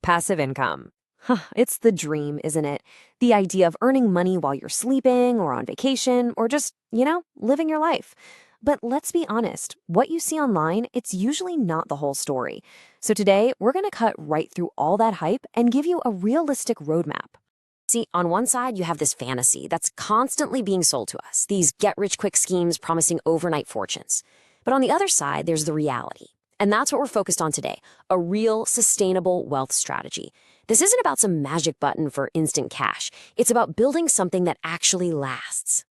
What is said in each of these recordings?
Passive income. Huh, it's the dream, isn't it? The idea of earning money while you're sleeping or on vacation or just, living your life. But let's be honest, what you see online, it's usually not the whole story. So today, we're going to cut right through all that hype and give you a realistic roadmap. See, on one side, you have this fantasy that's constantly being sold to us, these get-rich-quick schemes promising overnight fortunes. But on the other side, there's the reality. And that's what we're focused on today, a real, sustainable wealth strategy. This isn't about some magic button for instant cash. It's about building something that actually lasts.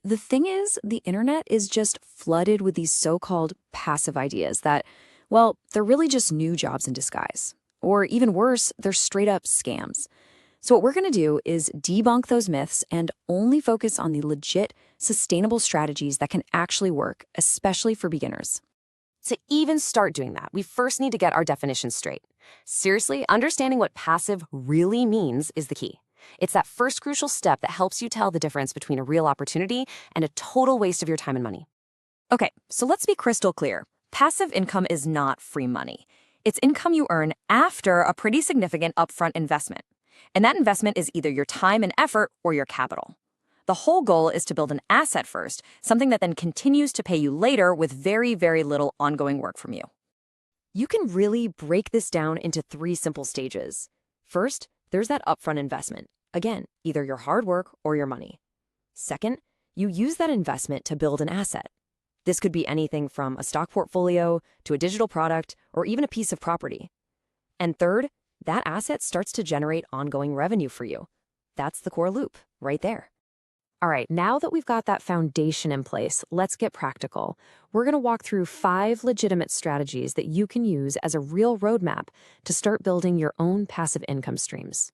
The thing is, the internet is just flooded with these so-called passive ideas that, well, they're really just new jobs in disguise. Or even worse, they're straight-up scams. So what we're going to do is debunk those myths and only focus on the legit, sustainable strategies that can actually work, especially for beginners. To even start doing that, we first need to get our definition straight. Seriously, understanding what passive really means is the key. It's that first crucial step that helps you tell the difference between a real opportunity and a total waste of your time and money. Okay, so let's be crystal clear. Passive income is not free money. It's income you earn after a pretty significant upfront investment. And that investment is either your time and effort or your capital. The whole goal is to build an asset first, something that then continues to pay you later with very, very little ongoing work from you. You can really break this down into 3 simple stages. First, there's that upfront investment. Again, either your hard work or your money. Second, you use that investment to build an asset. This could be anything from a stock portfolio to a digital product or even a piece of property. And third, that asset starts to generate ongoing revenue for you. That's the core loop right there. All right, now that we've got that foundation in place, let's get practical. We're going to walk through 5 legitimate strategies that you can use as a real roadmap to start building your own passive income streams.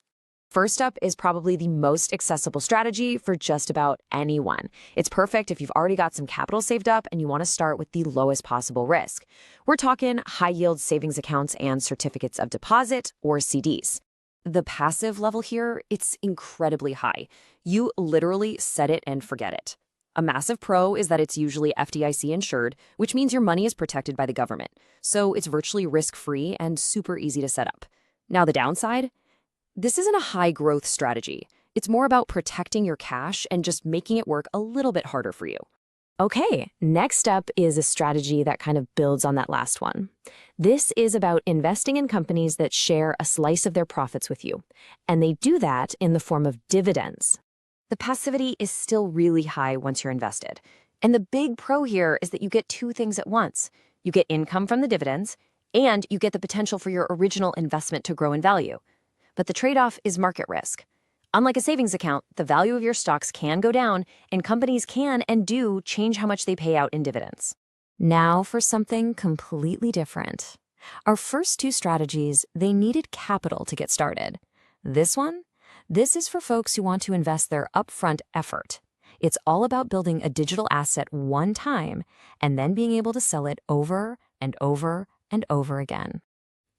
First up is probably the most accessible strategy for just about anyone. It's perfect if you've already got some capital saved up and you want to start with the lowest possible risk. We're talking high-yield savings accounts and certificates of deposit, or CDs. The passive level here, it's incredibly high. You literally set it and forget it. A massive pro is that it's usually FDIC insured, which means your money is protected by the government. So it's virtually risk-free and super easy to set up. Now the downside? This isn't a high-growth strategy. It's more about protecting your cash and just making it work a little bit harder for you. Okay, next up is a strategy that kind of builds on that last one. This is about investing in companies that share a slice of their profits with you, and they do that in the form of dividends. The passivity is still really high once you're invested, and the big pro here is that you get 2 things at once. You get income from the dividends, and you get the potential for your original investment to grow in value. But the trade-off is market risk. Unlike a savings account, the value of your stocks can go down, and companies can and do change how much they pay out in dividends. Now for something completely different. Our first 2 strategies, they needed capital to get started. This is for folks who want to invest their upfront effort. It's all about building a digital asset one time and then being able to sell it over and over and over again.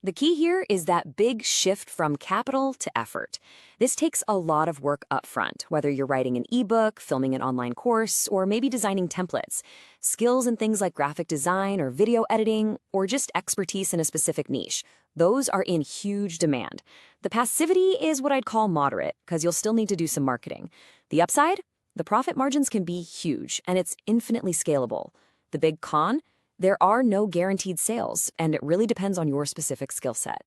The key here is that big shift from capital to effort. This takes a lot of work up front, whether you're writing an ebook, filming an online course, or maybe designing templates. Skills in things like graphic design or video editing, or just expertise in a specific niche. Those are in huge demand. The passivity is what I'd call moderate, because you'll still need to do some marketing. The upside? The profit margins can be huge, and it's infinitely scalable. The big con? There are no guaranteed sales, and it really depends on your specific skill set.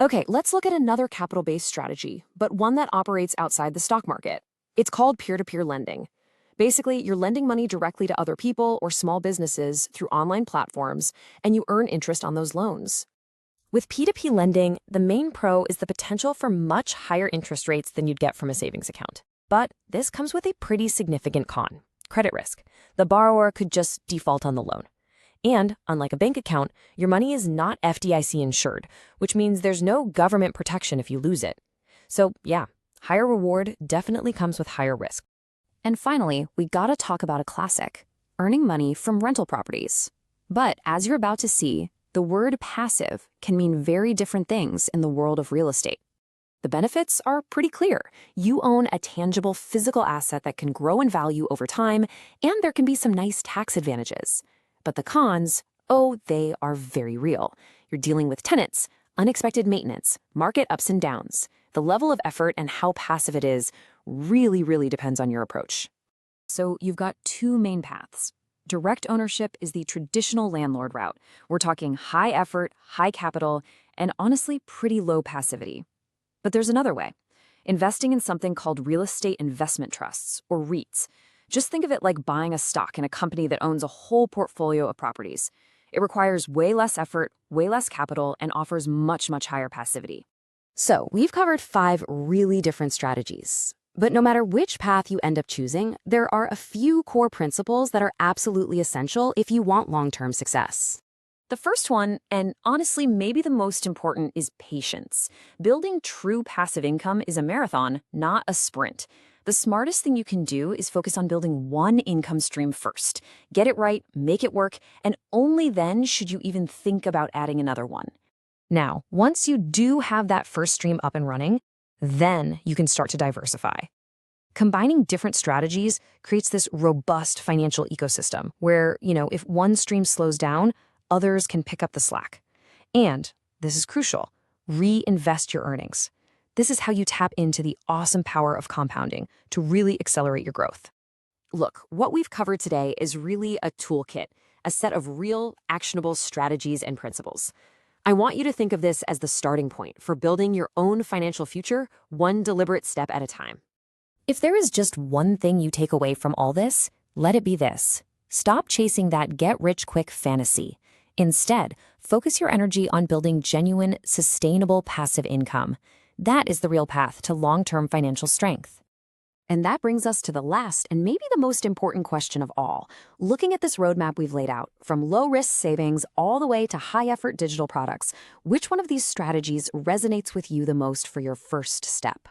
Okay, let's look at another capital-based strategy, but one that operates outside the stock market. It's called peer-to-peer lending. Basically, you're lending money directly to other people or small businesses through online platforms, and you earn interest on those loans. With P2P lending, the main pro is the potential for much higher interest rates than you'd get from a savings account. But this comes with a pretty significant con: credit risk. The borrower could just default on the loan. And, unlike a bank account, your money is not FDIC insured, which means there's no government protection if you lose it. So, yeah, higher reward definitely comes with higher risk. And finally, we gotta talk about a classic: earning money from rental properties. But as you're about to see, the word passive can mean very different things in the world of real estate. The benefits are pretty clear. You own a tangible physical asset that can grow in value over time, and there can be some nice tax advantages. But the cons, oh, they are very real. You're dealing with tenants, unexpected maintenance, market ups and downs. The level of effort and how passive it is really depends on your approach. So you've got two main paths. Direct ownership is the traditional landlord route. We're talking high effort, high capital, and honestly pretty low passivity. But there's another way. Investing in something called real estate investment trusts, or REITs. Just think of it like buying a stock in a company that owns a whole portfolio of properties. It requires way less effort, way less capital, and offers much higher passivity. So, we've covered 5 really different strategies. But no matter which path you end up choosing, there are a few core principles that are absolutely essential if you want long-term success. The first one, and honestly maybe the most important, is patience. Building true passive income is a marathon, not a sprint. The smartest thing you can do is focus on building one income stream first. Get it right, make it work, and only then should you even think about adding another one. Now, once you do have that first stream up and running, then you can start to diversify. Combining different strategies creates this robust financial ecosystem where, if one stream slows down, others can pick up the slack. And, this is crucial, reinvest your earnings. This is how you tap into the awesome power of compounding to really accelerate your growth. Look, what we've covered today is really a toolkit, a set of real, actionable strategies and principles. I want you to think of this as the starting point for building your own financial future, one deliberate step at a time. If there is just one thing you take away from all this, let it be this. Stop chasing that get-rich-quick fantasy. Instead, focus your energy on building genuine, sustainable passive income. That is the real path to long-term financial strength. And that brings us to the last and maybe the most important question of all. Looking at this roadmap we've laid out, from low-risk savings all the way to high-effort digital products, which one of these strategies resonates with you the most for your first step?